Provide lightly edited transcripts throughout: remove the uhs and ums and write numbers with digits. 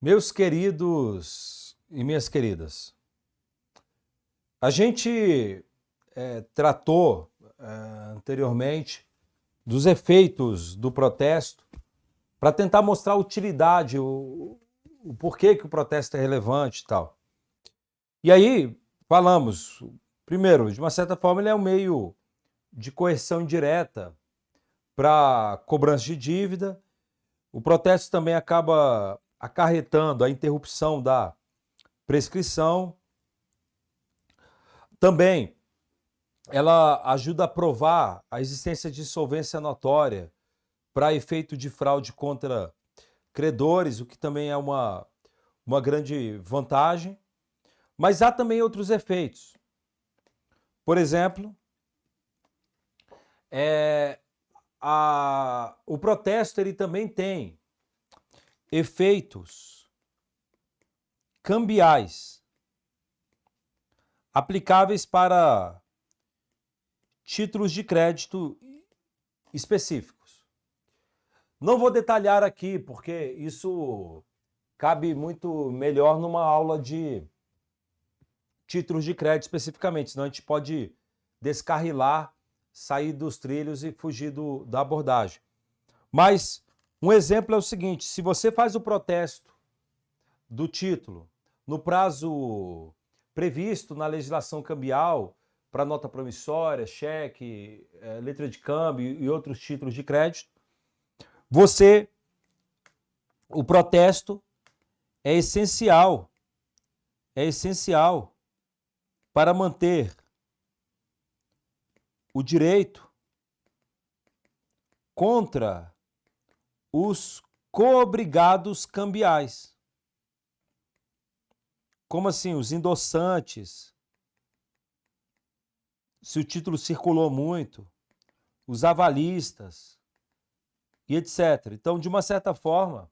Meus queridos e minhas queridas, a gente tratou anteriormente dos efeitos do protesto para tentar mostrar a utilidade, o porquê que o protesto é relevante e tal. E aí falamos, primeiro, de uma certa forma ele é um meio de coerção indireta para cobrança de dívida. O protesto também acaba acarretando a interrupção da prescrição. Também ela ajuda a provar a existência de insolvência notória para efeito de fraude contra credores, o que também é uma grande vantagem. Mas há também outros efeitos. Por exemplo, o protesto ele também tem efeitos cambiais aplicáveis para títulos de crédito específicos. Não vou detalhar aqui, porque isso cabe muito melhor numa aula de títulos de crédito especificamente, senão a gente pode descarrilar, sair dos trilhos e fugir da abordagem. Mas um exemplo é o seguinte: se você faz o protesto do título no prazo previsto na legislação cambial para nota promissória, cheque, letra de câmbio e outros títulos de crédito, o protesto é essencial para manter o direito contra os coobrigados cambiais. Como assim? Os endossantes, se o título circulou muito, os avalistas e etc. Então, de uma certa forma,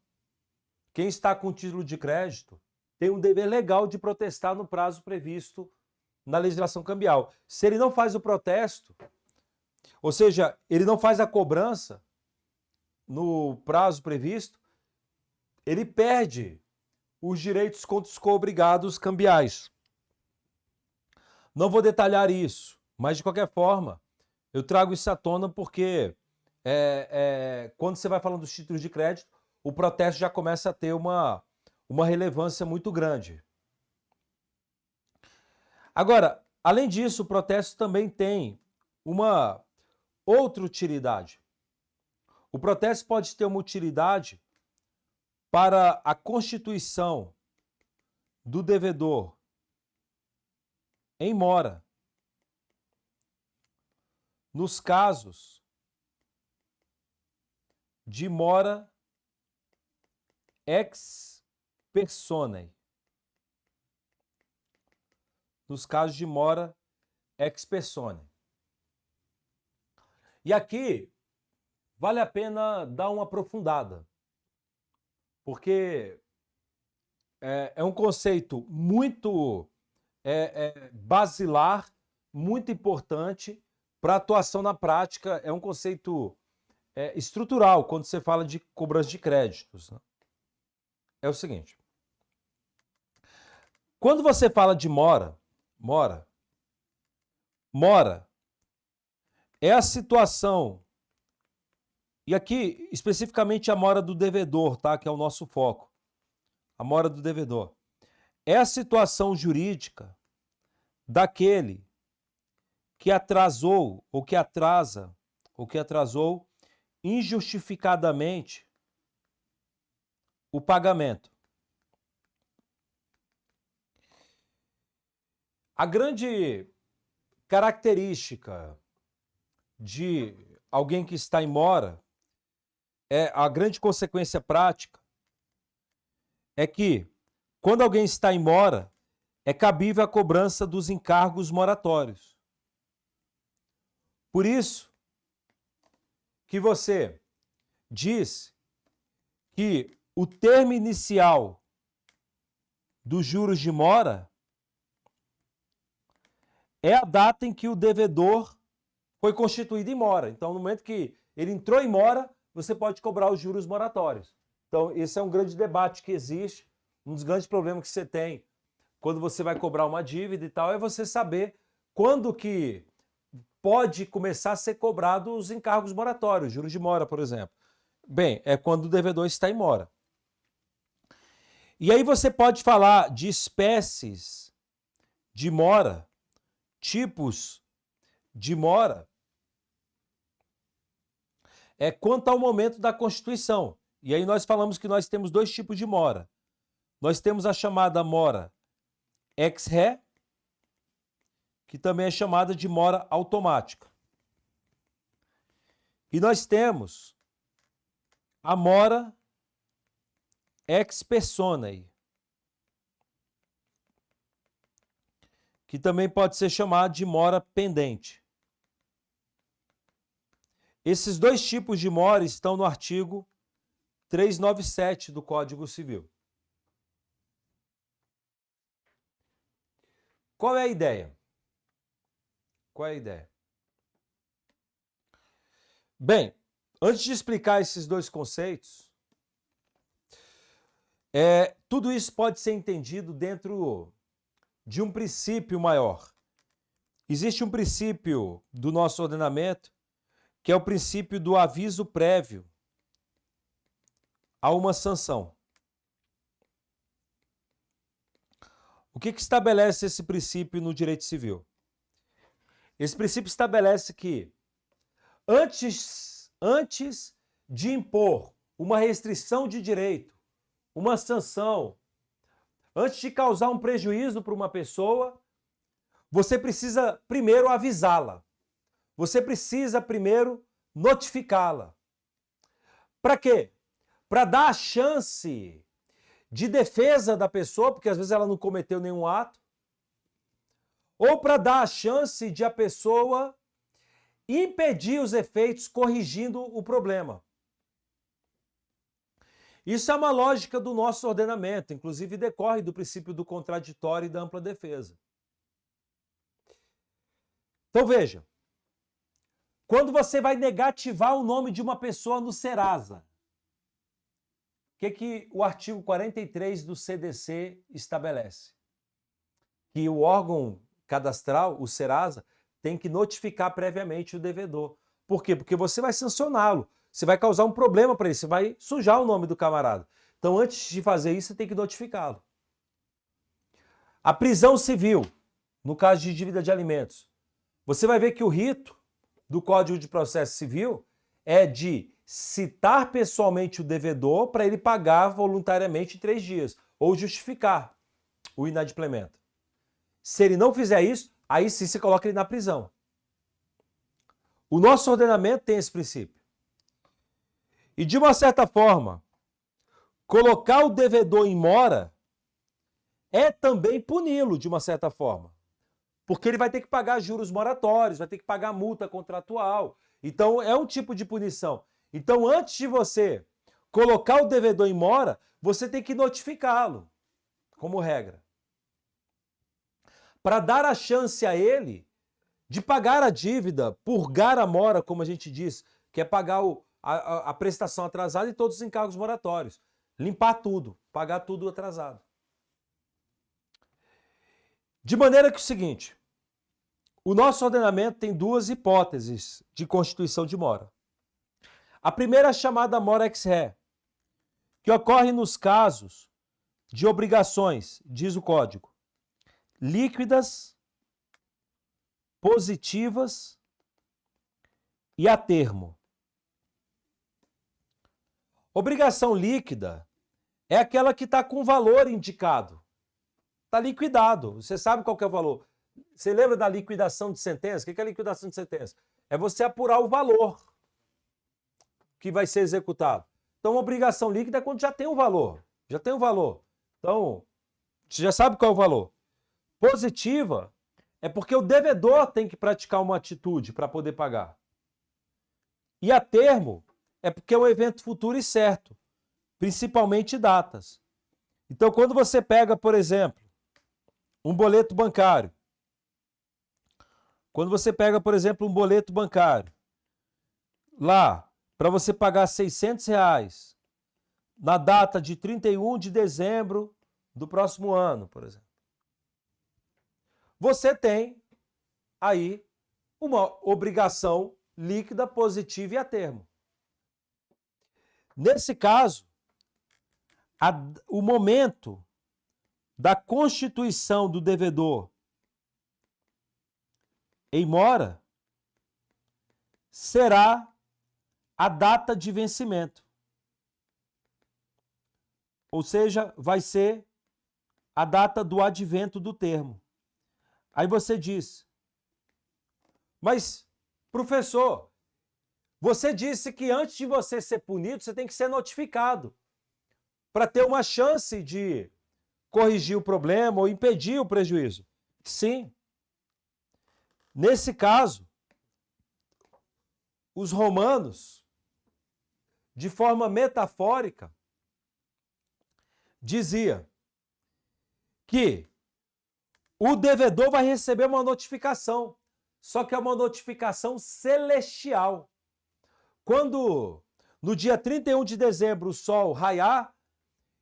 quem está com título de crédito tem um dever legal de protestar no prazo previsto na legislação cambial. Se ele não faz o protesto, ou seja, ele não faz a cobrança no prazo previsto, ele perde os direitos contra os coobrigados cambiais. Não vou detalhar isso, mas de qualquer forma, eu trago isso à tona porque quando você vai falando dos títulos de crédito, o protesto já começa a ter uma relevância muito grande. Agora, além disso, o protesto também tem uma outra utilidade. O protesto pode ter uma utilidade para a constituição do devedor em mora, nos casos de mora ex personae. Nos casos de mora ex personae. E aqui vale a pena dar uma aprofundada, porque é um conceito muito basilar, muito importante para a atuação na prática. É um conceito estrutural quando você fala de cobrança de créditos. Né? É o seguinte: quando você fala de mora é a situação, e aqui especificamente a mora do devedor, tá? Que é o nosso foco. A mora do devedor é a situação jurídica daquele que atrasou ou que atrasa ou que atrasou injustificadamente o pagamento. A grande característica de alguém que está em mora, a grande consequência prática é que, quando alguém está em mora, é cabível a cobrança dos encargos moratórios. Por isso que você diz que o termo inicial dos juros de mora é a data em que o devedor foi constituído em mora. Então, no momento que ele entrou em mora, você pode cobrar os juros moratórios. Então, esse é um grande debate que existe Um dos grandes problemas que você tem quando você vai cobrar uma dívida e tal é você saber quando que pode começar a ser cobrado os encargos moratórios, juros de mora, por exemplo. Bem, é quando o devedor está em mora. E aí você pode falar de espécies de mora, tipos de mora, quanto ao momento da constituição. E aí nós falamos que nós temos dois tipos de mora. Nós temos a chamada mora ex ré, que também é chamada de mora automática. E nós temos a mora ex personae, que também pode ser chamada de mora pendente. Esses dois tipos de mora estão no artigo 397 do Código Civil. Qual é a ideia? Qual é a ideia? Bem, antes de explicar esses dois conceitos, tudo isso pode ser entendido dentro de um princípio maior. Existe um princípio do nosso ordenamento, que é o princípio do aviso prévio a uma sanção. O que estabelece esse princípio no direito civil? Esse princípio estabelece que antes de impor uma restrição de direito, uma sanção, antes de causar um prejuízo para uma pessoa, você precisa primeiro avisá-la. Você precisa primeiro notificá-la. Para quê? Para dar a chance de defesa da pessoa, porque às vezes ela não cometeu nenhum ato, ou para dar a chance de a pessoa impedir os efeitos corrigindo o problema. Isso é uma lógica do nosso ordenamento, inclusive decorre do princípio do contraditório e da ampla defesa. Então veja, quando você vai negativar o nome de uma pessoa no Serasa, o que o artigo 43 do CDC estabelece? Que o órgão cadastral, o Serasa, tem que notificar previamente o devedor. Por quê? Porque você vai sancioná-lo, você vai causar um problema para ele, você vai sujar o nome do camarada. Então, antes de fazer isso, você tem que notificá-lo. A prisão civil, no caso de dívida de alimentos, você vai ver que o rito do Código de Processo Civil é de citar pessoalmente o devedor para ele pagar voluntariamente em 3 dias, ou justificar o inadimplemento. Se ele não fizer isso, aí sim você coloca ele na prisão. O nosso ordenamento tem esse princípio. E de uma certa forma, colocar o devedor em mora é também puni-lo de uma certa forma. Porque ele vai ter que pagar juros moratórios, vai ter que pagar multa contratual. Então é um tipo de punição. Então antes de você colocar o devedor em mora, você tem que notificá-lo, como regra. Para dar a chance a ele de pagar a dívida, purgar a mora, como a gente diz, que é pagar a prestação atrasada e todos os encargos moratórios. Limpar tudo, pagar tudo atrasado. De maneira que é o seguinte, o nosso ordenamento tem 2 hipóteses de constituição de mora. A primeira é a chamada mora ex ré, que ocorre nos casos de obrigações, diz o Código, líquidas, positivas e a termo. Obrigação líquida é aquela que está com valor indicado. Está liquidado. Você sabe qual que é o valor. Você lembra da liquidação de sentença? O que é liquidação de sentença? É você apurar o valor que vai ser executado. Então, obrigação líquida é quando já tem o valor. Já tem o valor. Então, você já sabe qual é o valor. Positiva é porque o devedor tem que praticar uma atitude para poder pagar. E a termo é porque é um evento futuro e certo, principalmente datas. Então, quando você pega, por exemplo, um boleto bancário, lá, para você pagar R$600 na data de 31 de dezembro do próximo ano, por exemplo. Você tem aí uma obrigação líquida, positiva e a termo. Nesse caso, o momento da constituição do devedor em mora será a data de vencimento. Ou seja, vai ser a data do advento do termo. Aí você diz, mas, professor, você disse que antes de você ser punido, você tem que ser notificado para ter uma chance de corrigir o problema ou impedir o prejuízo. Sim. Nesse caso, os romanos, de forma metafórica, dizia que o devedor vai receber uma notificação, só que é uma notificação celestial. Quando, no dia 31 de dezembro, o sol raiar,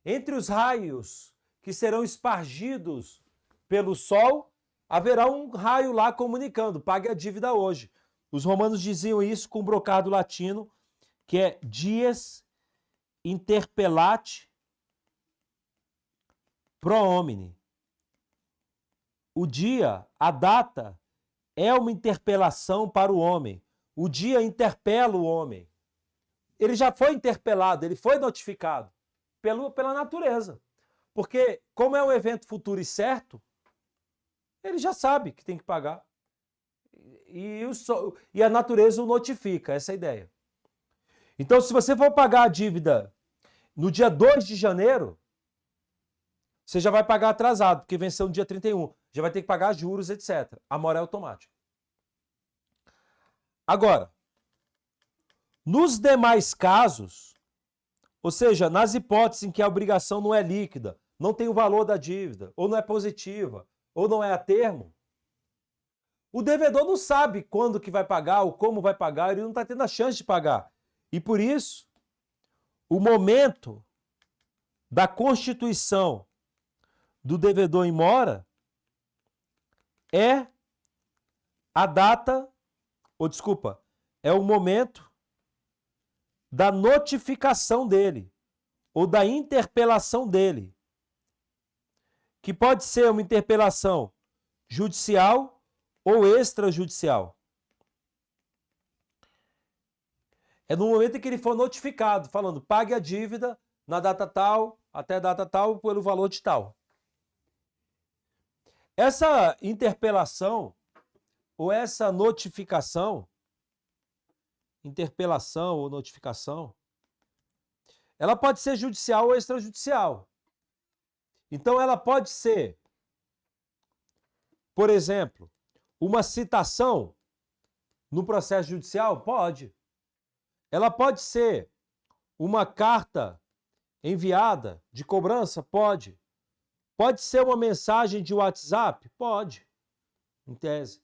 entre os raios que serão espargidos pelo sol, haverá um raio lá comunicando, pague a dívida hoje. Os romanos diziam isso com um brocado latino, que é dies interpellati pro homine. O dia, a data, é uma interpelação para o homem. O dia interpela o homem. Ele já foi interpelado, ele foi notificado pela natureza. Porque, como é um evento futuro e certo, ele já sabe que tem que pagar. E a natureza o notifica, essa é a ideia. Então, se você for pagar a dívida no dia 2 de janeiro, você já vai pagar atrasado, porque venceu no dia 31. Já vai ter que pagar juros, etc. A mora é automática. Agora, nos demais casos, ou seja, nas hipóteses em que a obrigação não é líquida, não tem o valor da dívida, ou não é positiva, ou não é a termo, o devedor não sabe quando que vai pagar ou como vai pagar, ele não está tendo a chance de pagar. E por isso, o momento da constituição do devedor em mora é a data, ou desculpa, é o momento da notificação dele, ou da interpelação dele, que pode ser uma interpelação judicial ou extrajudicial. É no momento em que ele for notificado, falando, pague a dívida na data tal, até a data tal, pelo valor de tal. Essa interpelação ou essa notificação, interpelação ou notificação, ela pode ser judicial ou extrajudicial. Então ela pode ser, por exemplo, uma citação no processo judicial? Pode. Ela pode ser uma carta enviada de cobrança? Pode. Pode ser uma mensagem de WhatsApp? Pode, em tese.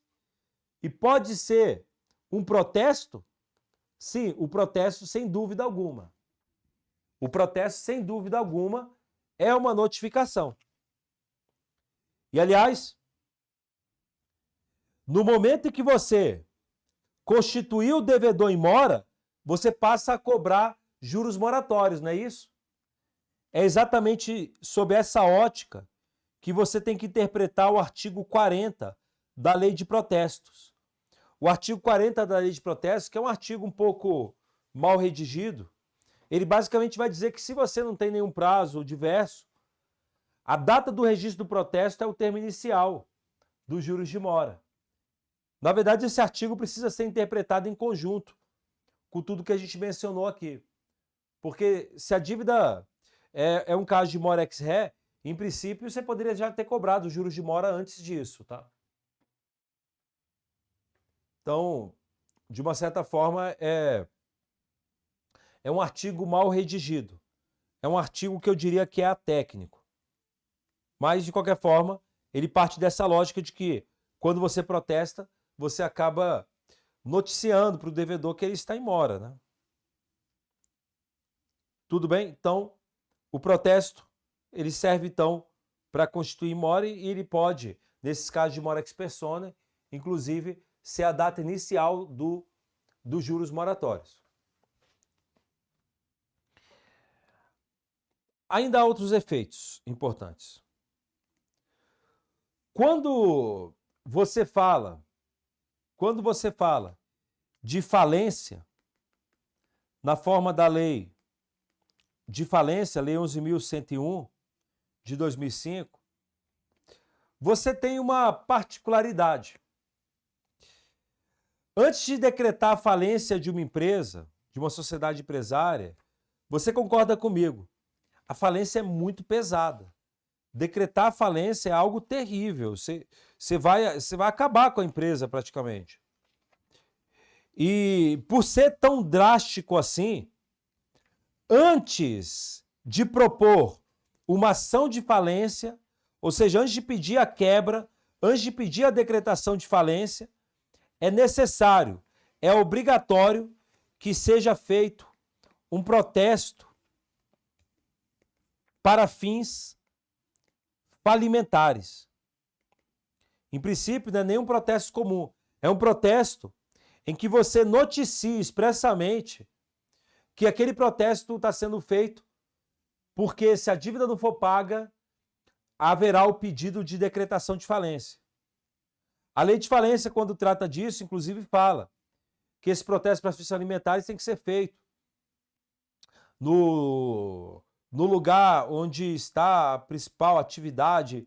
E pode ser um protesto? Sim, o protesto sem dúvida alguma. O protesto, sem dúvida alguma, é uma notificação. E, aliás, no momento em que você constituiu o devedor em mora, você passa a cobrar juros moratórios, não é isso? É exatamente sob essa ótica que você tem que interpretar o artigo 40 da Lei de Protestos. O artigo 40 da Lei de Protestos, que é um artigo um pouco mal redigido, ele basicamente vai dizer que se você não tem nenhum prazo diverso, a data do registro do protesto é o termo inicial dos juros de mora. Na verdade, esse artigo precisa ser interpretado em conjunto com tudo que a gente mencionou aqui. Porque se a dívida é um caso de mora ex ré, em princípio você poderia já ter cobrado os juros de mora antes disso, tá? Então, de uma certa forma, é um artigo mal redigido. É um artigo que eu diria que é atécnico. Mas, de qualquer forma, ele parte dessa lógica de que, quando você protesta, você acaba noticiando para o devedor que ele está em mora, né? Tudo bem? Então, o protesto, ele serve, então, para constituir more e ele pode, nesses casos de mora ex persona, inclusive, ser a data inicial dos juros moratórios. Ainda há outros efeitos importantes. Quando você fala de falência, na forma da lei de falência, Lei 11.101 de 2005, você tem uma particularidade. Antes de decretar a falência de uma empresa, de uma sociedade empresária, você concorda comigo? A falência é muito pesada. Decretar a falência é algo terrível. Você vai acabar com a empresa praticamente. E por ser tão drástico assim, antes de propor uma ação de falência, ou seja, antes de pedir a quebra, antes de pedir a decretação de falência, é necessário, é obrigatório que seja feito um protesto para fins falimentares. Em princípio, não é nenhum protesto comum, é um protesto em que você noticie expressamente que aquele protesto está sendo feito porque se a dívida não for paga, haverá o pedido de decretação de falência. A lei de falência, quando trata disso, inclusive fala que esse protesto para fins alimentares tem que ser feito no lugar onde está a principal atividade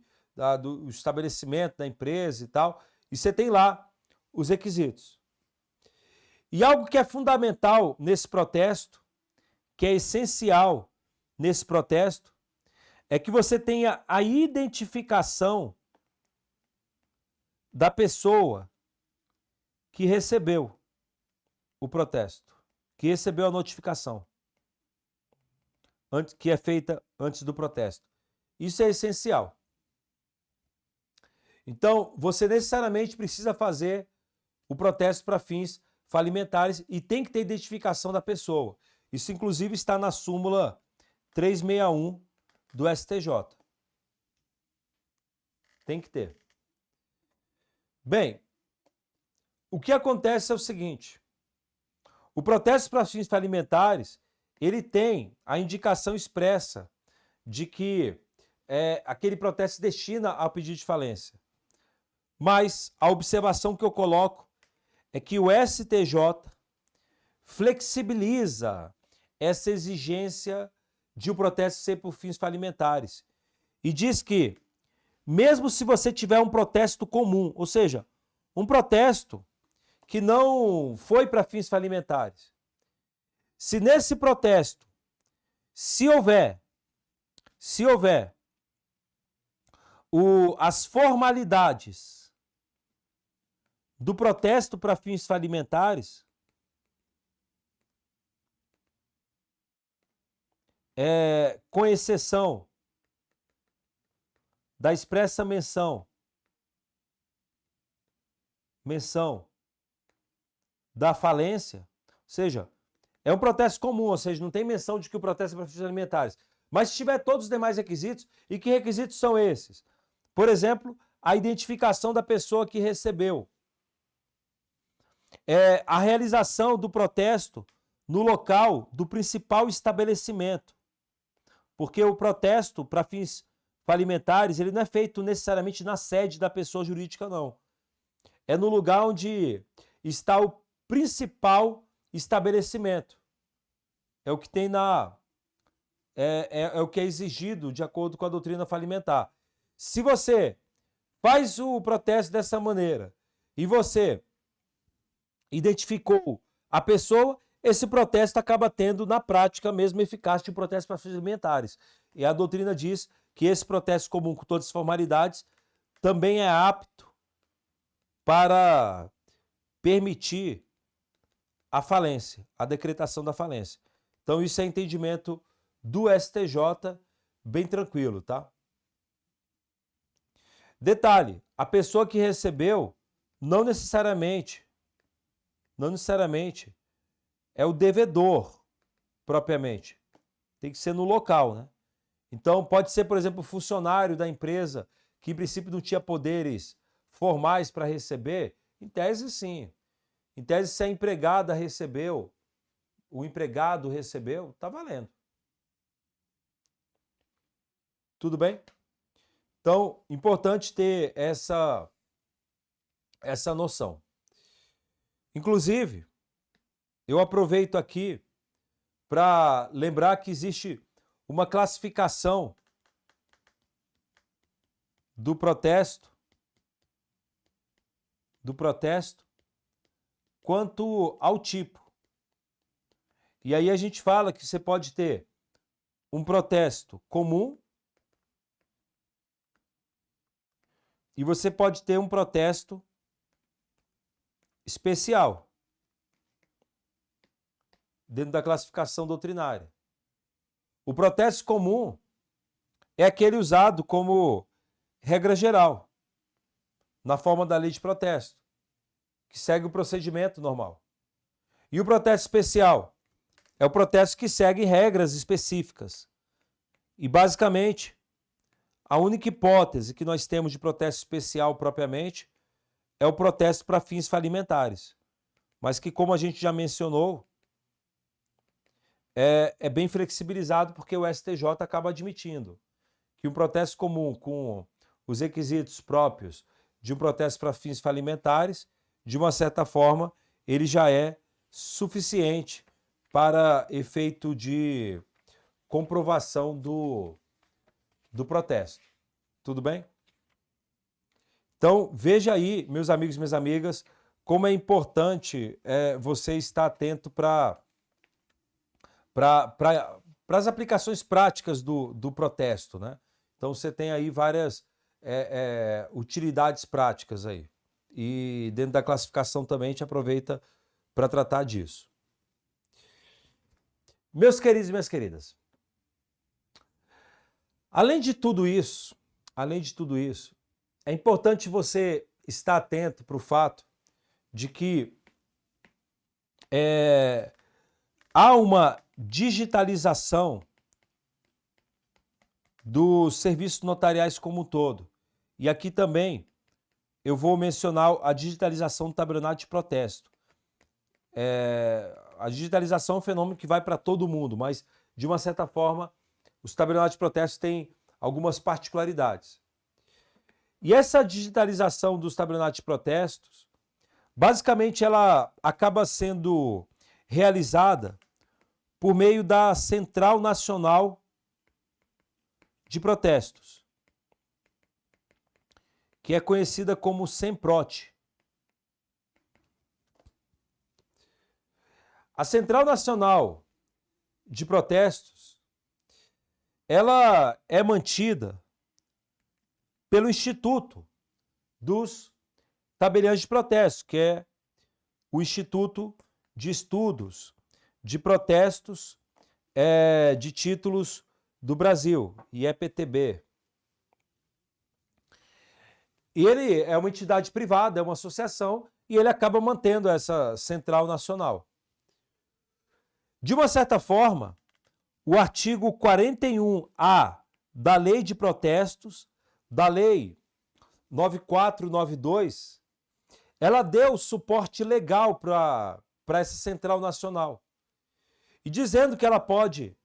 do estabelecimento da empresa e tal, e você tem lá os requisitos. E algo que é fundamental nesse protesto, que é essencial nesse protesto, é que você tenha a identificação da pessoa que recebeu o protesto, que recebeu a notificação, que é feita antes do protesto. Isso é essencial. Então, você necessariamente precisa fazer o protesto para fins falimentares e tem que ter identificação da pessoa. Isso, inclusive, está na súmula 361 do STJ. Tem que ter. Bem, o que acontece é o seguinte: o protesto para fins falimentares, ele tem a indicação expressa de que aquele protesto se destina ao pedido de falência. Mas a observação que eu coloco é que o STJ flexibiliza essa exigência de o protesto ser por fins falimentares e diz que, mesmo se você tiver um protesto comum, ou seja, um protesto que não foi para fins falimentares, se nesse protesto, se houver as formalidades do protesto para fins falimentares, com exceção da expressa menção da falência, ou seja, é um protesto comum, ou seja, não tem menção de que o protesto é para fins alimentares. Mas se tiver todos os demais requisitos, e que requisitos são esses? Por exemplo, a identificação da pessoa que recebeu. A realização do protesto no local do principal estabelecimento. Porque o protesto para fins falimentares, ele não é feito necessariamente na sede da pessoa jurídica, não. É no lugar onde está o principal estabelecimento. É o que tem é o que é exigido de acordo com a doutrina falimentar. Se você faz o protesto dessa maneira e você identificou a pessoa, esse protesto acaba tendo, na prática, a mesma eficácia de protesto para fins alimentares. E a doutrina diz que esse protesto comum, com todas as formalidades, também é apto para permitir a falência, a decretação da falência. Então, isso é entendimento do STJ, bem tranquilo, tá? Detalhe, a pessoa que recebeu não necessariamente é o devedor propriamente. Tem que ser no local, né? Então, pode ser, por exemplo, funcionário da empresa que, em princípio, não tinha poderes formais para receber. Em tese, sim. Em tese, se a empregada recebeu, o empregado recebeu, tá valendo. Tudo bem? Então, importante ter essa noção. Inclusive, eu aproveito aqui para lembrar que existe uma classificação do protesto quanto ao tipo. E aí a gente fala que você pode ter um protesto comum e você pode ter um protesto especial dentro da classificação doutrinária. O protesto comum é aquele usado como regra geral na forma da lei de protesto, que segue o procedimento normal. E o protesto especial é o protesto que segue regras específicas. E, basicamente, a única hipótese que nós temos de protesto especial propriamente é o protesto para fins falimentares. Mas que, como a gente já mencionou, é bem flexibilizado porque o STJ acaba admitindo que um protesto comum com os requisitos próprios de um protesto para fins falimentares, de uma certa forma, ele já é suficiente para efeito de comprovação do protesto. Tudo bem? Então, veja aí, meus amigos e minhas amigas, como é importante você estar atento para as aplicações práticas do protesto, né? Então, você tem aí várias utilidades práticas aí. E dentro da classificação também a gente aproveita para tratar disso. Meus queridos e minhas queridas, além de tudo isso, é importante você estar atento para o fato de que há uma digitalização dos serviços notariais como um todo. E aqui também eu vou mencionar a digitalização do tabelionato de protesto. A digitalização é um fenômeno que vai para todo mundo, mas, de uma certa forma, os tabelionatos de protesto têm algumas particularidades. E essa digitalização dos tabelionatos de protestos, basicamente, ela acaba sendo realizada por meio da Central Nacional de Protestos, que é conhecida como Semprote. A Central Nacional de Protestos, ela é mantida pelo Instituto dos Tabeliões de Protestos, que é o Instituto de Estudos de Protestos de Títulos do Brasil, IEPTB. E ele é uma entidade privada, é uma associação, e ele acaba mantendo essa Central Nacional. De uma certa forma, o artigo 41A da Lei de Protestos, da Lei 9492, ela deu suporte legal para essa Central Nacional. E dizendo que ela pode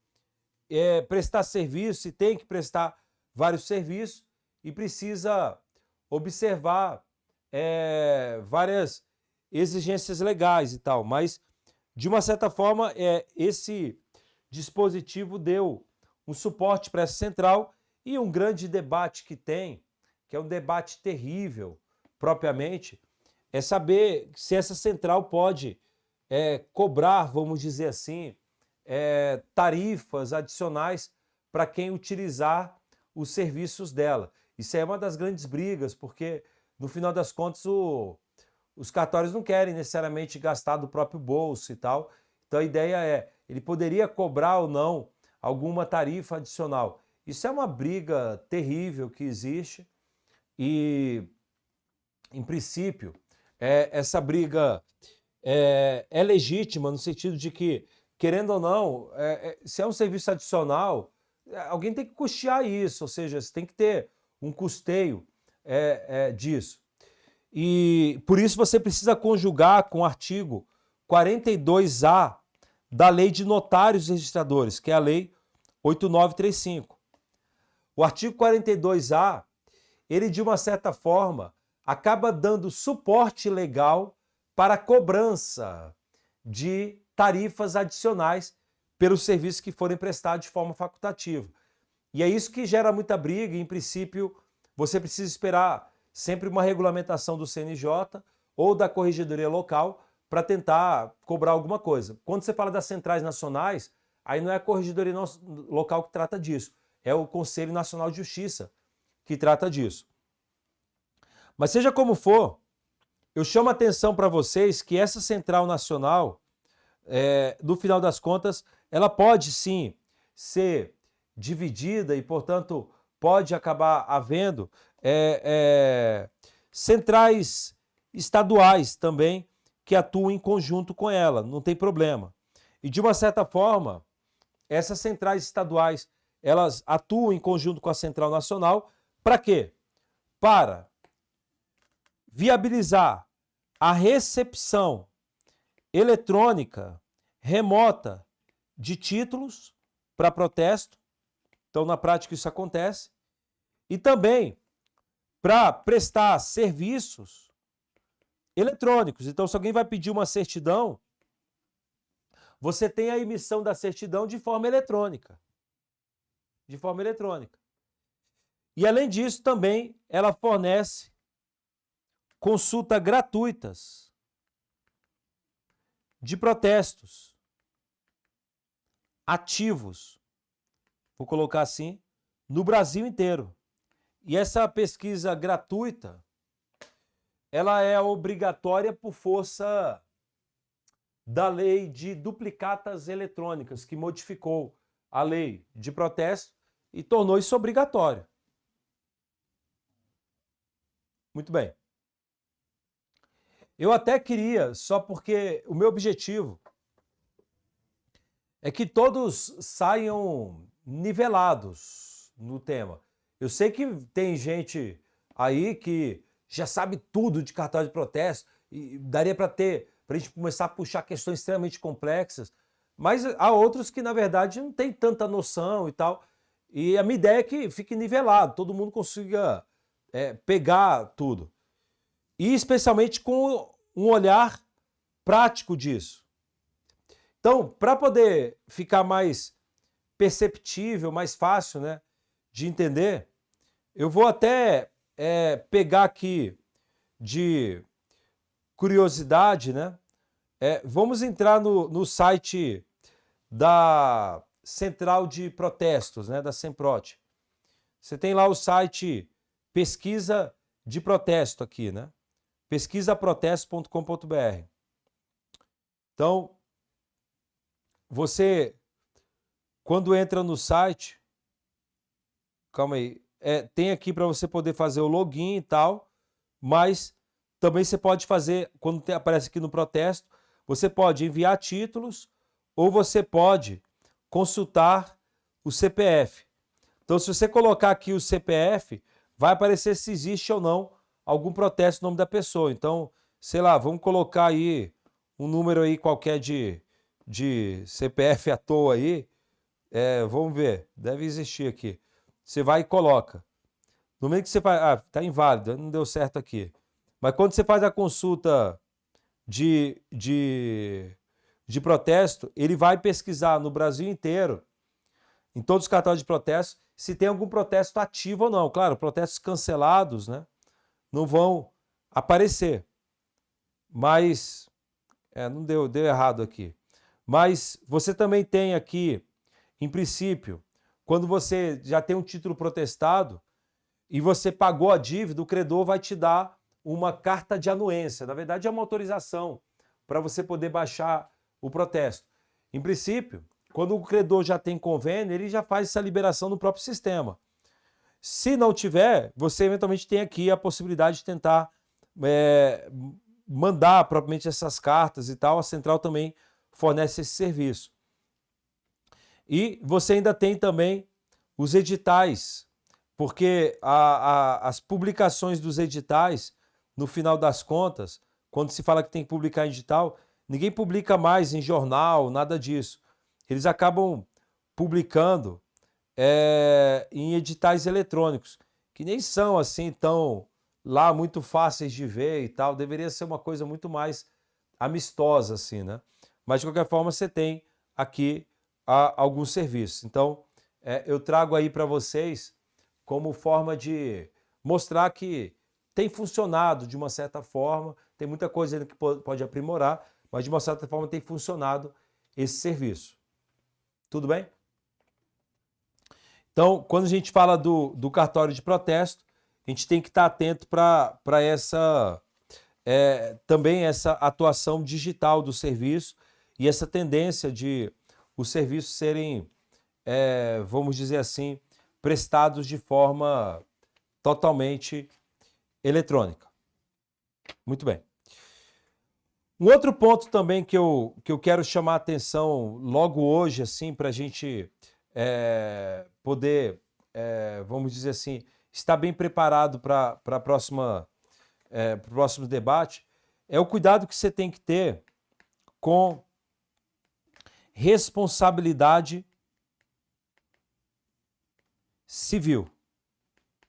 prestar serviço e tem que prestar vários serviços e precisa observar várias exigências legais e tal. Mas, de uma certa forma, esse dispositivo deu um suporte para essa central e um grande debate que tem, que é um debate terrível, propriamente, é saber se essa central pode cobrar, vamos dizer assim, tarifas adicionais para quem utilizar os serviços dela. Isso é uma das grandes brigas, porque, no final das contas, os cartórios não querem necessariamente gastar do próprio bolso e tal. Então, a ideia ele poderia cobrar ou não alguma tarifa adicional. Isso é uma briga terrível que existe e, em princípio, essa briga é legítima no sentido de que, querendo ou não, se é um serviço adicional, alguém tem que custear isso, ou seja, você tem que ter um custeio disso. E por isso você precisa conjugar com o artigo 42A da Lei de Notários e Registradores, que é a Lei 8935. O artigo 42A, ele de uma certa forma acaba dando suporte legal para a cobrança de tarifas adicionais pelos serviços que forem prestados de forma facultativa. E é isso que gera muita briga e, em princípio, você precisa esperar sempre uma regulamentação do CNJ ou da Corregedoria Local para tentar cobrar alguma coisa. Quando você fala das centrais nacionais, aí não é a Corregedoria Local que trata disso, é o Conselho Nacional de Justiça que trata disso. Mas seja como for, eu chamo a atenção para vocês que essa central nacional, no final das contas, ela pode sim ser dividida e, portanto, pode acabar havendo centrais estaduais também que atuam em conjunto com ela, não tem problema. E, de uma certa forma, essas centrais estaduais, elas atuam em conjunto com a Central Nacional, para quê? Para viabilizar a recepção eletrônica remota de títulos para protesto. Então, na prática, isso acontece. E também para prestar serviços eletrônicos. Então, se alguém vai pedir uma certidão, você tem a emissão da certidão de forma eletrônica. De forma eletrônica. E, além disso, também ela fornece consultas gratuitas de protestos ativos, vou colocar assim, no Brasil inteiro. E essa pesquisa gratuita, ela é obrigatória por força da lei de duplicatas eletrônicas, que modificou a lei de protesto e tornou isso obrigatório. Muito bem. Eu até queria, só porque o meu objetivo é que todos saiam nivelados no tema. Eu sei que tem gente aí que já sabe tudo de cartaz de protesto e daria para a gente começar a puxar questões extremamente complexas, mas há outros que, na verdade, não tem tanta noção e tal. E a minha ideia é que fique nivelado, todo mundo consiga pegar tudo. E especialmente com um olhar prático disso. Então, para poder ficar mais perceptível, mais fácil, né, de entender, eu vou até pegar aqui de curiosidade, né? Vamos entrar no site da Central de Protestos, né, da Semprot. Você tem lá o site Pesquisa de Protesto aqui, né? pesquisaprotesto.com.br. Então, você, quando entra no site, calma aí, tem aqui para você poder fazer o login e tal, mas também você pode fazer, quando aparece aqui no protesto, você pode enviar títulos ou você pode consultar o CPF. Então, se você colocar aqui o CPF, vai aparecer se existe ou não algum protesto no nome da pessoa. Então, sei lá, vamos colocar aí um número aí qualquer de CPF à toa aí. Vamos ver, deve existir aqui. Você vai e coloca. No meio que você faz, tá inválido, não deu certo aqui. Mas quando você faz a consulta de protesto, ele vai pesquisar no Brasil inteiro, em todos os cartões de protesto, se tem algum protesto ativo ou não. Claro, protestos cancelados, né, não vão aparecer. Mas, não deu errado aqui. Mas você também tem aqui, em princípio, quando você já tem um título protestado e você pagou a dívida, o credor vai te dar uma carta de anuência. Na verdade, é uma autorização para você poder baixar o protesto. Em princípio, quando o credor já tem convênio, ele já faz essa liberação no próprio sistema. Se não tiver, você eventualmente tem aqui a possibilidade de tentar mandar propriamente essas cartas e tal. A central também fornece esse serviço. E você ainda tem também os editais, porque as publicações dos editais, no final das contas, quando se fala que tem que publicar em edital, ninguém publica mais em jornal, nada disso. Eles acabam publicando em editais eletrônicos, que nem são assim tão lá muito fáceis de ver e tal. Deveria ser uma coisa muito mais amistosa, assim, né? Mas de qualquer forma, você tem aqui alguns serviços. Então, eu trago aí para vocês como forma de mostrar que tem funcionado de uma certa forma. Tem muita coisa ainda que pode aprimorar, mas de uma certa forma tem funcionado esse serviço. Tudo bem? Então, quando a gente fala do cartório de protesto, a gente tem que estar atento para também essa atuação digital do serviço e essa tendência de os serviços serem, vamos dizer assim, prestados de forma totalmente eletrônica. Muito bem. Um outro ponto também que eu quero chamar a atenção logo hoje, assim, para a gente poder, vamos dizer assim, estar bem preparado para o próximo debate, é o cuidado que você tem que ter com responsabilidade civil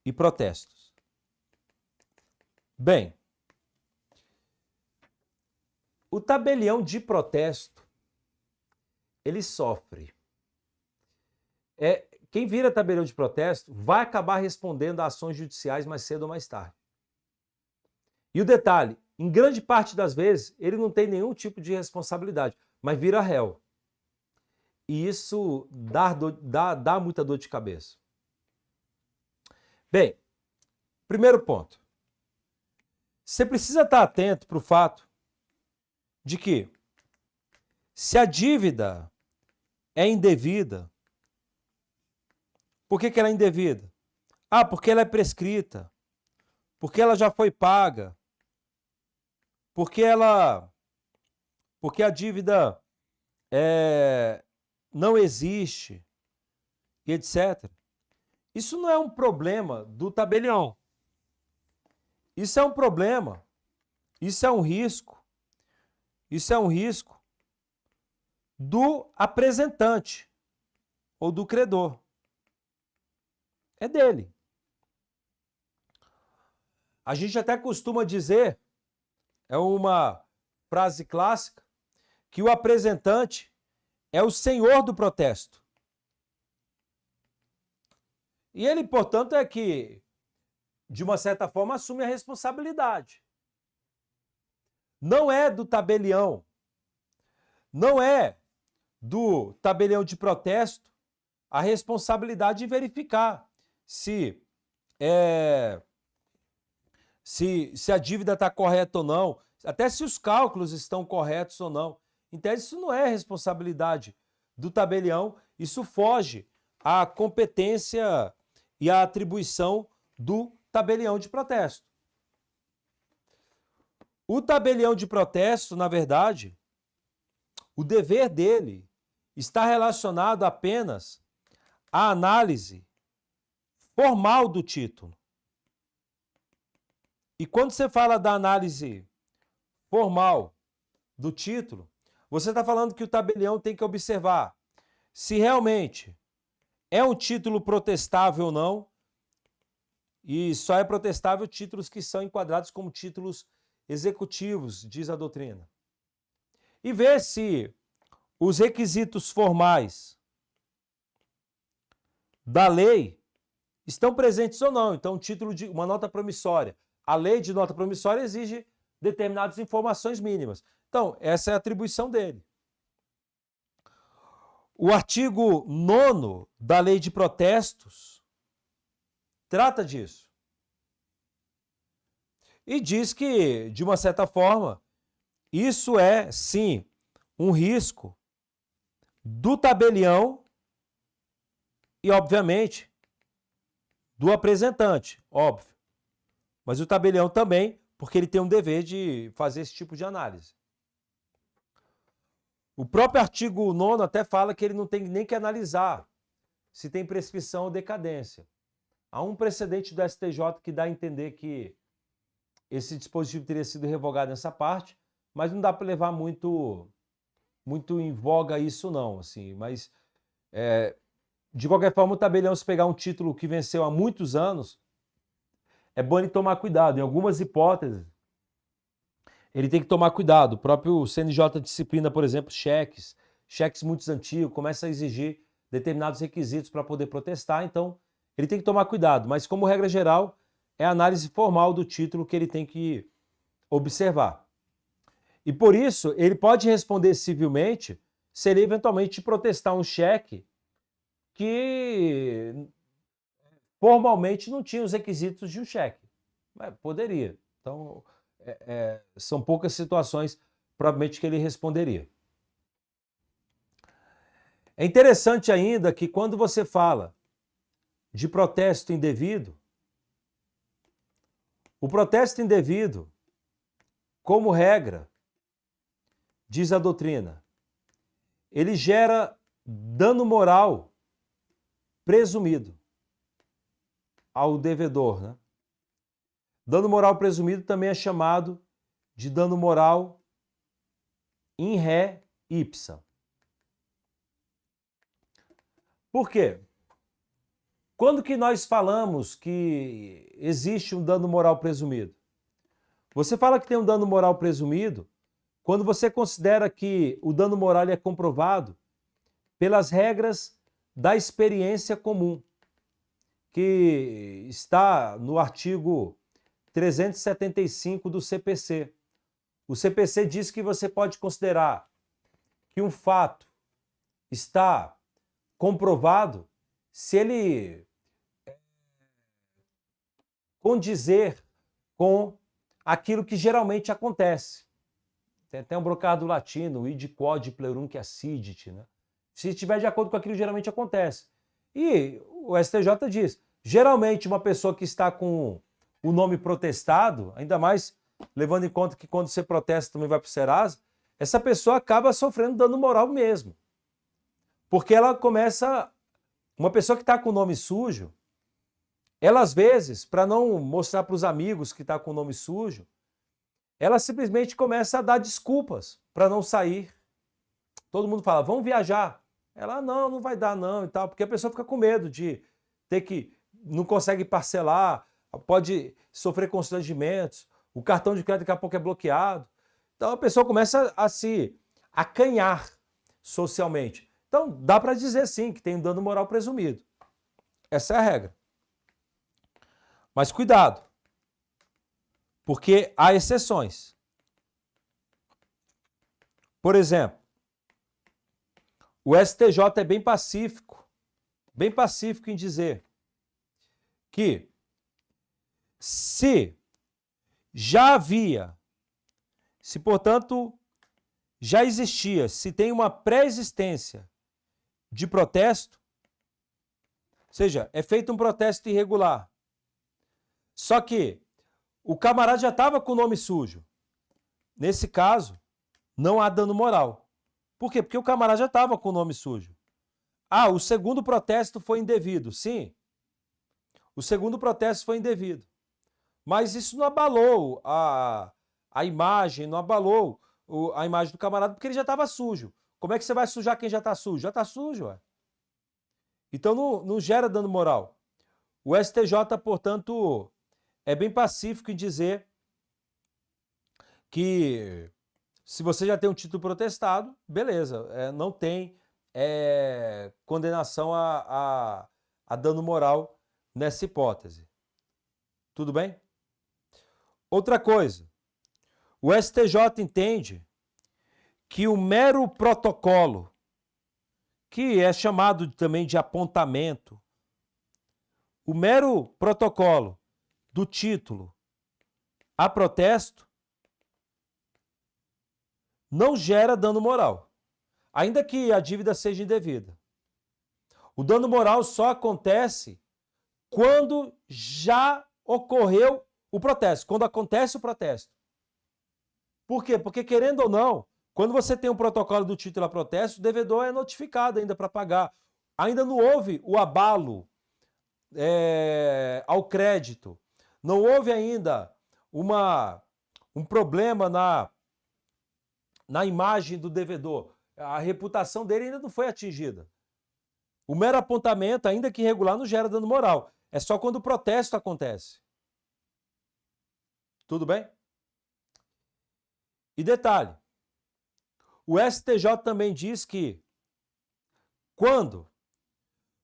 e protestos. Bem, o tabelião de protesto, ele sofre. Quem vira tabelião de protesto vai acabar respondendo a ações judiciais mais cedo ou mais tarde. E o detalhe, em grande parte das vezes, ele não tem nenhum tipo de responsabilidade, mas vira réu. E isso dá muita dor de cabeça. Bem, primeiro ponto. Você precisa estar atento para o fato de que, se a dívida é indevida, por que ela é indevida? Porque ela é prescrita, porque ela já foi paga, porque a dívida não existe, e etc. Isso não é um problema do tabelião. Isso é um problema, isso é um risco do apresentante ou do credor. É dele. A gente até costuma dizer, é uma frase clássica, que o apresentante é o senhor do protesto. E ele, portanto, é que, de uma certa forma, assume a responsabilidade. Não é do tabelião, não é do tabelião de protesto a responsabilidade de verificar se a dívida está correta ou não, até se os cálculos estão corretos ou não. Em tese, isso não é responsabilidade do tabelião, isso foge à competência e à atribuição do tabelião de protesto. O tabelião de protesto, na verdade, o dever dele está relacionado apenas à análise formal do título. E quando você fala da análise formal do título, você está falando que o tabelião tem que observar se realmente é um título protestável ou não, e só é protestável títulos que são enquadrados como títulos executivos, diz a doutrina. E ver se os requisitos formais da lei estão presentes ou não. Então, título de uma nota promissória. A lei de nota promissória exige determinadas informações mínimas. Então, essa é a atribuição dele. O artigo 9º da Lei de Protestos trata disso. E diz que, de uma certa forma, isso é, sim, um risco do tabelião e, obviamente, do apresentante, óbvio. Mas o tabelião também, porque ele tem um dever de fazer esse tipo de análise. O próprio artigo 9º até fala que ele não tem nem que analisar se tem prescrição ou decadência. Há um precedente do STJ que dá a entender que esse dispositivo teria sido revogado nessa parte, mas não dá para levar muito em voga isso não, assim, mas de qualquer forma o tabelião, se pegar um título que venceu há muitos anos, é bom ele tomar cuidado. Em algumas hipóteses, ele tem que tomar cuidado. O próprio CNJ disciplina, por exemplo, cheques muito antigos, começa a exigir determinados requisitos para poder protestar, então ele tem que tomar cuidado, mas como regra geral, é a análise formal do título que ele tem que observar. E por isso, ele pode responder civilmente se ele eventualmente protestar um cheque que formalmente não tinha os requisitos de um cheque. Mas poderia. Então, são poucas situações, provavelmente, que ele responderia. É interessante ainda que quando você fala de protesto indevido, o protesto indevido, como regra, diz a doutrina, ele gera dano moral presumido ao devedor, né? Dano moral presumido também é chamado de dano moral in re ipsa. Por quê? Quando que nós falamos que existe um dano moral presumido? Você fala que tem um dano moral presumido quando você considera que o dano moral é comprovado pelas regras da experiência comum, que está no artigo 375 do CPC. O CPC diz que você pode considerar que um fato está comprovado se ele condizer com aquilo que geralmente acontece. Tem até um brocado latino, id quod plerunque accidit, né? Se estiver de acordo com aquilo que geralmente acontece. E o STJ diz, geralmente uma pessoa que está com o nome protestado, ainda mais levando em conta que quando você protesta também vai para o Serasa, essa pessoa acaba sofrendo dano moral mesmo. Porque ela começa... Uma pessoa que está com o nome sujo, ela às vezes, para não mostrar para os amigos que está com o nome sujo, ela simplesmente começa a dar desculpas para não sair. Todo mundo fala, vamos viajar. Ela, não vai dar não e tal, porque a pessoa fica com medo de ter que... Não consegue parcelar, pode sofrer constrangimentos, o cartão de crédito daqui a pouco é bloqueado. Então a pessoa começa a se acanhar socialmente. Então dá para dizer sim que tem um dano moral presumido. Essa é a regra. Mas cuidado, porque há exceções. Por exemplo, o STJ é bem pacífico em dizer que se já havia, se portanto já existia, se tem uma pré-existência de protesto, ou seja, é feito um protesto irregular, só que o camarada já estava com o nome sujo. Nesse caso, não há dano moral. Por quê? Porque o camarada já estava com o nome sujo. Ah, o segundo protesto foi indevido. Sim, o segundo protesto foi indevido. Mas isso não abalou a imagem, não abalou a imagem do camarada, porque ele já estava sujo. Como é que você vai sujar quem já está sujo? Já está sujo, ué. Então não gera dano moral. O STJ, portanto, é bem pacífico em dizer que se você já tem um título protestado, beleza, não tem condenação a dano moral nessa hipótese. Tudo bem? Outra coisa, o STJ entende que o mero protocolo, que é chamado também de apontamento, o mero protocolo do título a protesto não gera dano moral, ainda que a dívida seja indevida. O dano moral só acontece quando já ocorreu o protesto, quando acontece o protesto. Por quê? Porque, querendo ou não, quando você tem um protocolo do título a protesto, o devedor é notificado ainda para pagar. ainda não houve o abalo ao crédito, não houve ainda um problema na imagem do devedor. A reputação dele ainda não foi atingida. O mero apontamento, ainda que irregular, não gera dano moral. É só quando o protesto acontece. Tudo bem? E detalhe, o STJ também diz que quando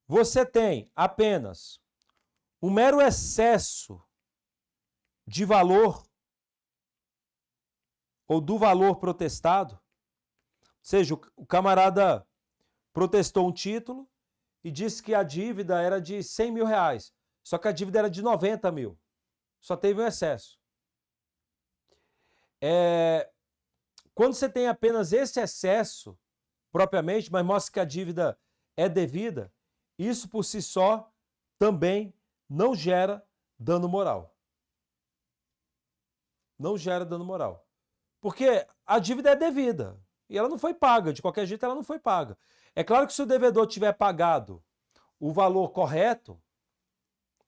você tem apenas um mero excesso de valor ou do valor protestado, ou seja, o camarada protestou um título e disse que a dívida era de R$100.000, só que a dívida era de 90 mil, só teve um excesso. Quando você tem apenas esse excesso, propriamente, mas mostra que a dívida é devida, isso por si só também não gera dano moral. Não gera dano moral. Porque a dívida é devida e ela não foi paga, de qualquer jeito ela não foi paga. É claro que se o devedor tiver pagado o valor correto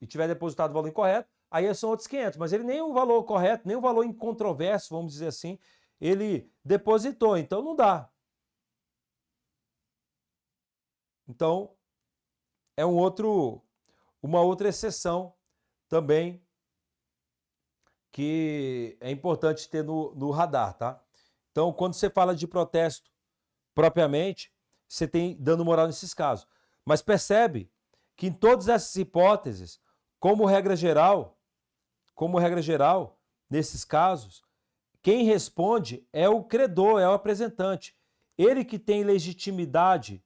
e tiver depositado o valor incorreto, aí são outros 500, mas ele nem o valor correto, nem o valor incontroverso, vamos dizer assim, ele depositou, então não dá. Então, é uma outra exceção também que é importante ter no radar, tá? Então, quando você fala de protesto propriamente, você tem dano moral nesses casos. Mas percebe que em todas essas hipóteses, como regra geral, nesses casos, quem responde é o credor, é o apresentante. Ele que tem legitimidade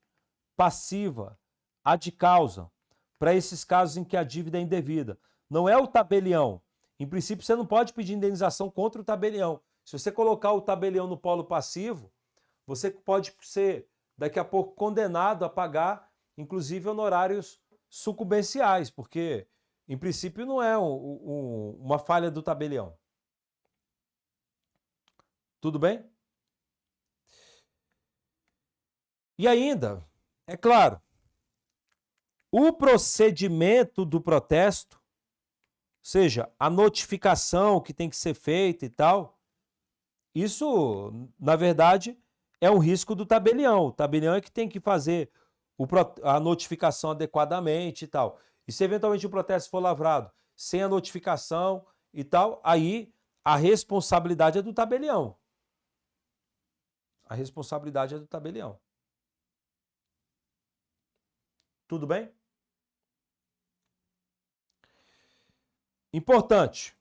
passiva, ad causa, para esses casos em que a dívida é indevida. Não é o tabelião. Em princípio, você não pode pedir indenização contra o tabelião. Se você colocar o tabelião no polo passivo, você pode ser, daqui a pouco, condenado a pagar, inclusive, honorários sucumbenciais, porque, em princípio, não é uma falha do tabelião. Tudo bem? E ainda, é claro, o procedimento do protesto, ou seja, a notificação que tem que ser feita e tal, isso, na verdade, é um risco do tabelião. O tabelião é que tem que fazer a notificação adequadamente e tal. E se eventualmente o protesto for lavrado sem a notificação e tal, aí a responsabilidade é do tabelião. A responsabilidade é do tabelião. Tudo bem? Importante.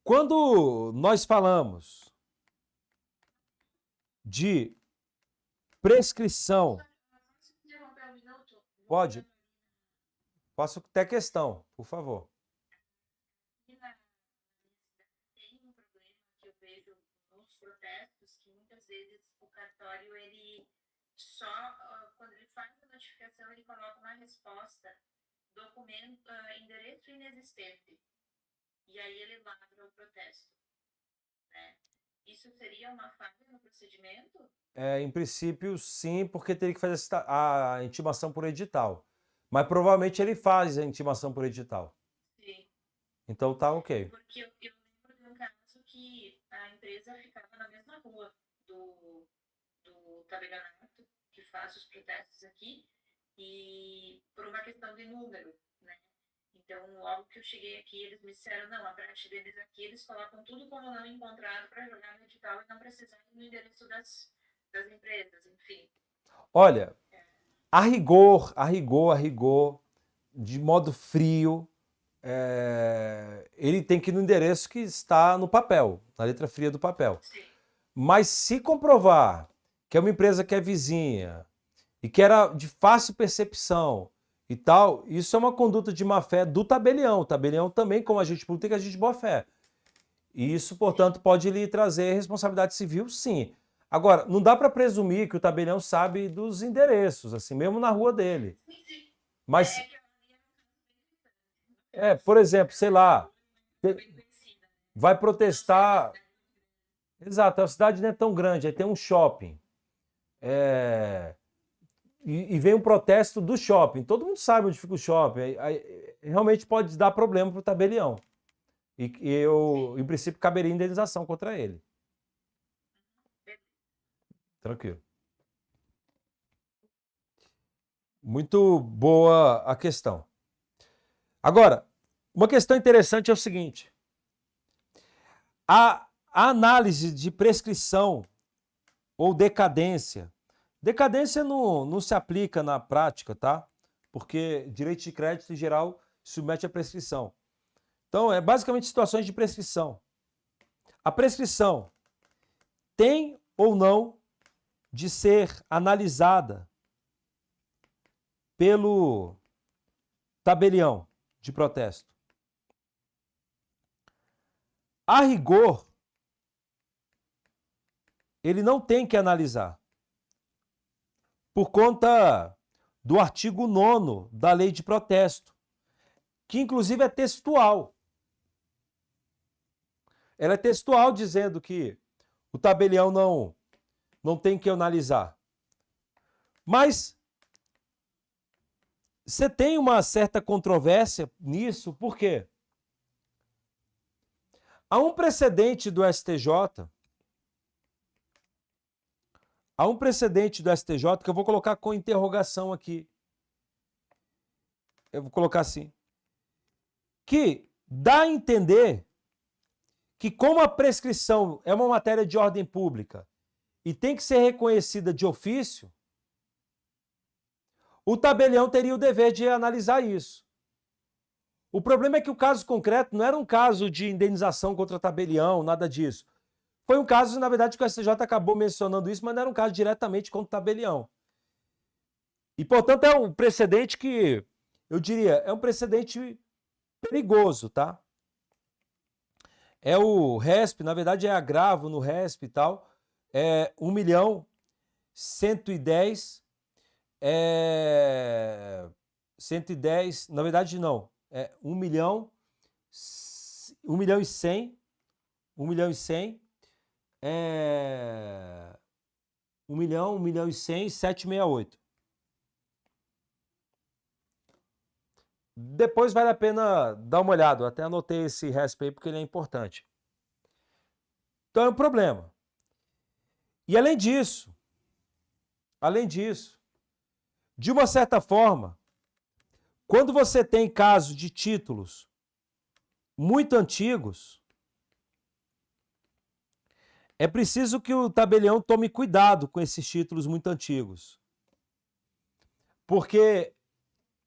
Quando nós falamos de prescrição, pode? Faço até questão, por favor. Tem um problema que eu vejo nos protestos, que muitas vezes o cartório, ele só, quando ele faz a notificação, ele coloca na resposta documento, endereço inexistente. E aí ele lavra o protesto. Né? Isso seria uma falha no procedimento? Em princípio, sim, porque teria que fazer a intimação por edital. Mas provavelmente ele faz a intimação por edital. Sim. Então tá ok. Porque eu lembro de um caso que a empresa ficava na mesma rua do tabelionato que faz os protestos aqui, e por uma questão de número, né? Então, logo que eu cheguei aqui, eles me disseram, não, a praxe deles aqui, eles colocam tudo como não encontrado para jogar no edital e não precisar ir no endereço das empresas, enfim. Olha, a rigor, de modo frio, ele tem que ir no endereço que está no papel, na letra fria do papel. Sim. Mas se comprovar que é uma empresa que é vizinha e que era de fácil percepção e tal, isso é uma conduta de má-fé do tabelião. O tabelião também, como agente público, tem que agir de boa-fé. E isso, portanto, pode lhe trazer responsabilidade civil, sim. Agora, não dá para presumir que o tabelião sabe dos endereços, assim, mesmo na rua dele. Mas, por exemplo, sei lá, vai protestar. Exato, a cidade não é tão grande, aí tem um shopping. e vem um protesto do shopping. Todo mundo sabe onde fica o shopping. Aí realmente pode dar problema para o tabelião. E eu, em princípio, caberia indenização contra ele. Tranquilo. Muito boa a questão. Agora, uma questão interessante é o seguinte. A análise de prescrição ou decadência. Decadência não se aplica na prática, tá? Porque direito de crédito, em geral, submete à prescrição. Então, é basicamente situações de prescrição. A prescrição tem ou não de ser analisada pelo tabelião de protesto. A rigor, ele não tem que analisar, por conta do artigo 9º da lei de protesto, que inclusive é textual. Ela é textual dizendo que o tabelião não tem que analisar. Mas você tem uma certa controvérsia nisso, por quê? Há um precedente do STJ, que eu vou colocar com interrogação aqui. Eu vou colocar assim. Que dá a entender que como a prescrição é uma matéria de ordem pública e tem que ser reconhecida de ofício, o tabelião teria o dever de analisar isso. O problema é que o caso concreto não era um caso de indenização contra tabelião, nada disso. Foi um caso, na verdade, que o STJ acabou mencionando isso, mas não era um caso diretamente contra o tabelião. E, portanto, é um precedente que, eu diria, é um precedente perigoso, tá? É o RESP, na verdade é agravo no RESP e tal, é 1.110.000, 110, na verdade não, é 1.100.000, 1.100.000, 1.100.768. Depois vale a pena dar uma olhada, eu até anotei esse RESP aí porque ele é importante. Então é um problema. E além disso, de uma certa forma, quando você tem casos de títulos muito antigos, é preciso que o tabelião tome cuidado com esses títulos muito antigos. Porque,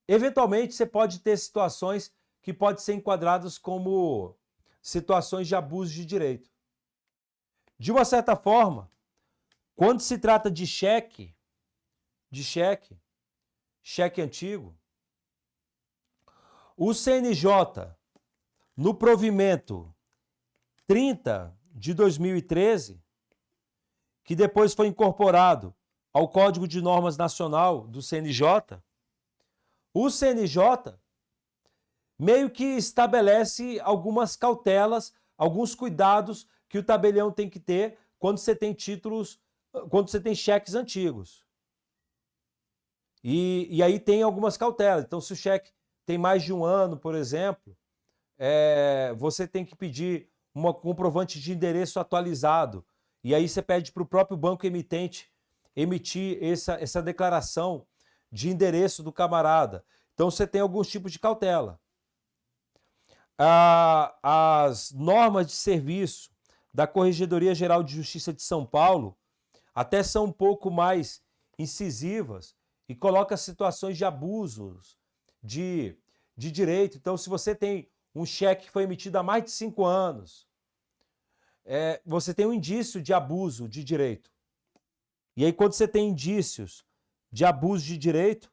eventualmente, você pode ter situações que podem ser enquadradas como situações de abuso de direito. De uma certa forma, quando se trata de cheque antigo, o CNJ, no provimento 30 de 2013, que depois foi incorporado ao Código de Normas Nacional do CNJ, o CNJ meio que estabelece algumas cautelas, alguns cuidados que o tabelião tem que ter quando você tem títulos, quando você tem cheques antigos. E aí tem algumas cautelas. Então, se o cheque tem mais de um ano, por exemplo, você tem que pedir um comprovante de endereço atualizado. E aí você pede para o próprio banco emitente emitir essa declaração de endereço do camarada. Então você tem alguns tipos de cautela. As normas de serviço da Corregedoria Geral de Justiça de São Paulo até são um pouco mais incisivas e colocam situações de abusos de direito. Então, se você tem um cheque que foi emitido há mais de 5 anos, você tem um indício de abuso de direito. E aí, quando você tem indícios de abuso de direito,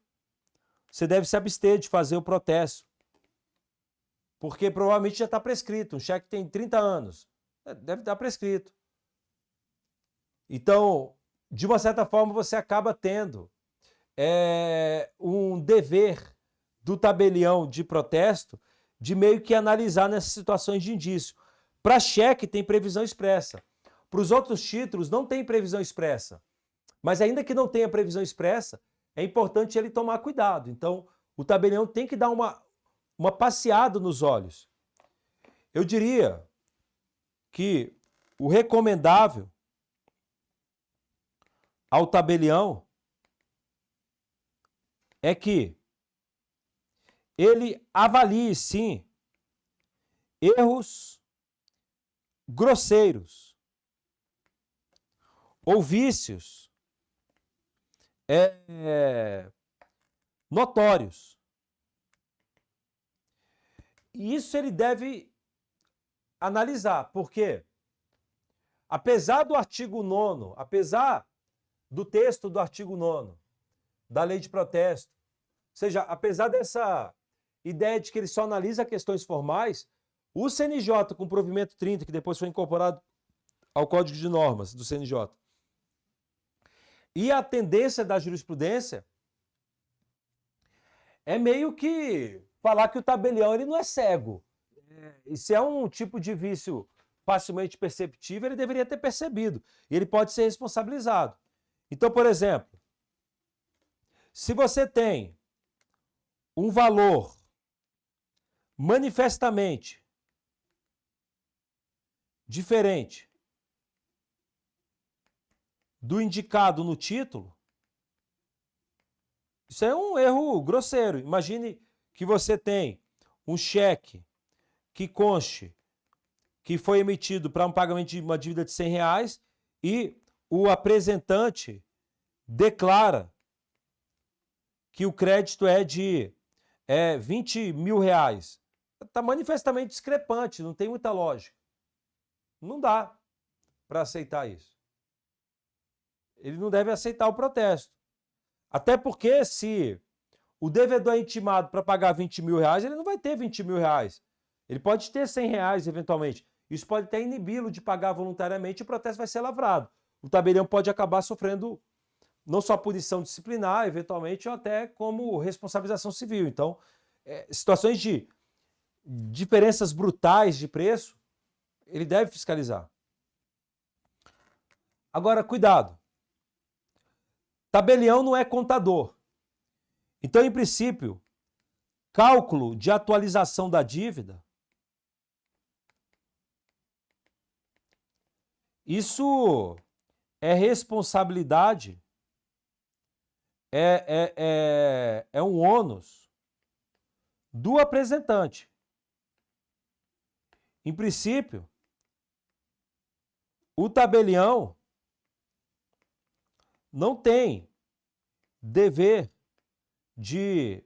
você deve se abster de fazer o protesto. Porque provavelmente já está prescrito. Um cheque tem 30 anos. Deve estar prescrito. Então, de uma certa forma, você acaba tendo um dever do tabelião de protesto de meio que analisar nessas situações de indício. Para cheque tem previsão expressa. Para os outros títulos não tem previsão expressa. Mas ainda que não tenha previsão expressa, é importante ele tomar cuidado. Então, o tabelião tem que dar uma passeada nos olhos. Eu diria que o recomendável ao tabelião é que ele avalie, sim, erros grosseiros ou vícios notórios. E isso ele deve analisar, porque apesar do artigo 9º, apesar do texto do artigo 9º da lei de protesto, ou seja, apesar dessa ideia de que ele só analisa questões formais, o CNJ, com o provimento 30, que depois foi incorporado ao Código de Normas do CNJ, e a tendência da jurisprudência é meio que falar que o tabelião ele não é cego. E se é um tipo de vício facilmente perceptível, ele deveria ter percebido. E ele pode ser responsabilizado. Então, por exemplo, se você tem um valor manifestamente diferente do indicado no título, isso é um erro grosseiro. Imagine que você tem um cheque que conste que foi emitido para um pagamento de uma dívida de R$100 e o apresentante declara que o crédito é de R$20 mil. Está manifestamente discrepante, não tem muita lógica. Não dá para aceitar isso. Ele não deve aceitar o protesto. Até porque se o devedor é intimado para pagar R$20 mil, ele não vai ter R$20 mil. Ele pode ter R$100 eventualmente. Isso pode até inibi-lo de pagar voluntariamente e o protesto vai ser lavrado. O tabelião pode acabar sofrendo não só punição disciplinar, eventualmente, ou até como responsabilização civil. Então, situações de diferenças brutais de preço, ele deve fiscalizar. Agora, cuidado. Tabelião não é contador. Então, em princípio, cálculo de atualização da dívida, isso é responsabilidade, é um ônus do apresentante. Em princípio, o tabelião não tem dever de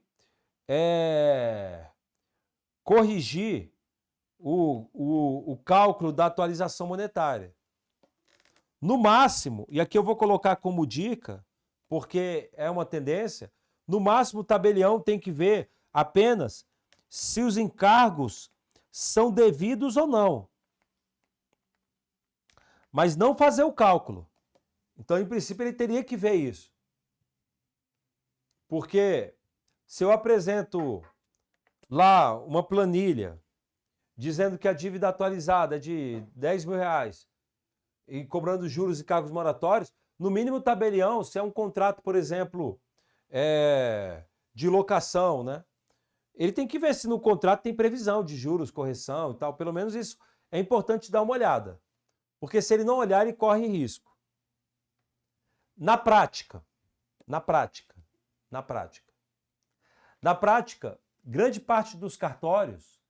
corrigir o cálculo da atualização monetária. No máximo, e aqui eu vou colocar como dica, porque é uma tendência, no máximo o tabelião tem que ver apenas se os encargos são devidos ou não. Mas não fazer o cálculo. Então, em princípio, ele teria que ver isso. Porque se eu apresento lá uma planilha dizendo que a dívida atualizada é de R$10 mil e cobrando juros e cargos moratórios, no mínimo o tabelião, se é um contrato, por exemplo, de locação, né? Ele tem que ver se no contrato tem previsão de juros, correção e tal. Pelo menos isso é importante dar uma olhada. Porque se ele não olhar, ele corre risco. Na prática, grande parte dos cartórios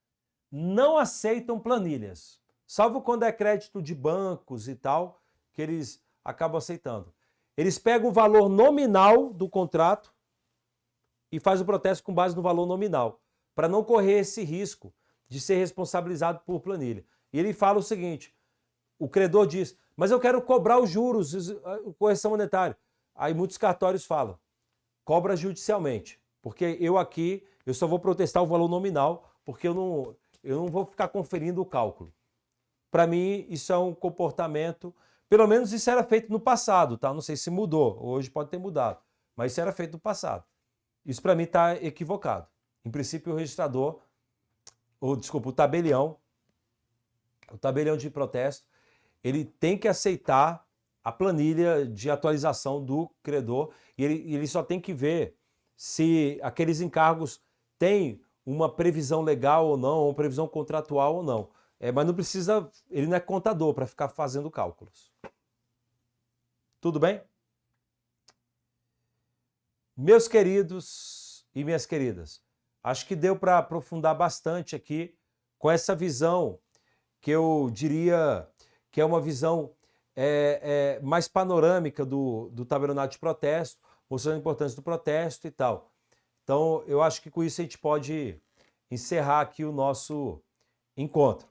não aceitam planilhas, salvo quando é crédito de bancos e tal, que eles acabam aceitando. Eles pegam o valor nominal do contrato e fazem o protesto com base no valor nominal, para não correr esse risco de ser responsabilizado por planilha. E ele fala o seguinte, o credor diz, mas eu quero cobrar os juros, a correção monetária. Aí muitos cartórios falam, cobra judicialmente, porque eu só vou protestar o valor nominal, porque eu não vou ficar conferindo o cálculo. Para mim, isso é um comportamento, pelo menos isso era feito no passado, tá? Não sei se mudou, hoje pode ter mudado, mas isso era feito no passado. Isso para mim está equivocado. Em princípio, o tabelião de protesto, ele tem que aceitar a planilha de atualização do credor e ele só tem que ver se aqueles encargos têm uma previsão legal ou não, ou uma previsão contratual ou não. Mas não precisa, ele não é contador para ficar fazendo cálculos. Tudo bem? Meus queridos e minhas queridas, acho que deu para aprofundar bastante aqui com essa visão que eu diria que é uma visão mais panorâmica do tabelionato de protesto, mostrando a importância do protesto e tal. Então, eu acho que com isso a gente pode encerrar aqui o nosso encontro.